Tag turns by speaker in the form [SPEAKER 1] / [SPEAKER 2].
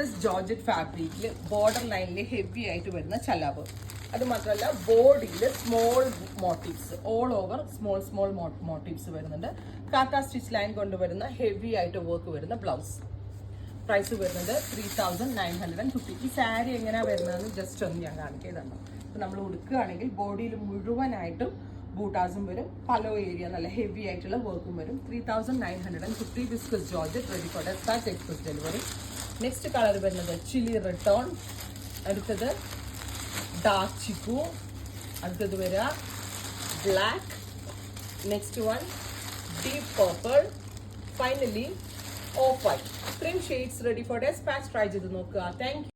[SPEAKER 1] Viscous georgette ഫാബ്രിക്കിൽ border ലൈനിൽ heavy ആയിട്ട് വരുന്ന ചലാബ്. അത് മാത്രമല്ല ബോഡിയിൽ small motifs all over small motifs വരുന്നുണ്ട്. കാക്ക സ്റ്റിച്ച് ലൈൻ കൊണ്ടുവരുന്ന ഹെവി ആയിട്ട് വർക്ക് വരുന്ന ബ്ലൗസ്. പ്രൈസ് വരുന്നത് 3950. ഈ സാരി എങ്ങനെയാണ് വരുന്നതെന്ന് ജസ്റ്റ് ഒന്ന് ഞാൻ കാണിക്കുന്നതാണ്. ഇപ്പം നമ്മൾ ഉടുക്കുകയാണെങ്കിൽ ബോഡിയിൽ മുഴുവനായിട്ടും ബൂട്ടാസും വരും, പല ഏരിയ നല്ല ഹെവി ആയിട്ടുള്ള വർക്കും വരും. 3950 viscose georgette, ready for despatch, express delivery. Next colour വരുന്നത് ചില്ലി റിട്ടേൺ, അടുത്തത് ഡാർക്ക് ചിക്കു, അടുത്തത് വരിക black, next one deep purple, finally off white. ഇത്രയും shades ready for despatch. Try ചെയ്ത് നോക്കുക. താങ്ക്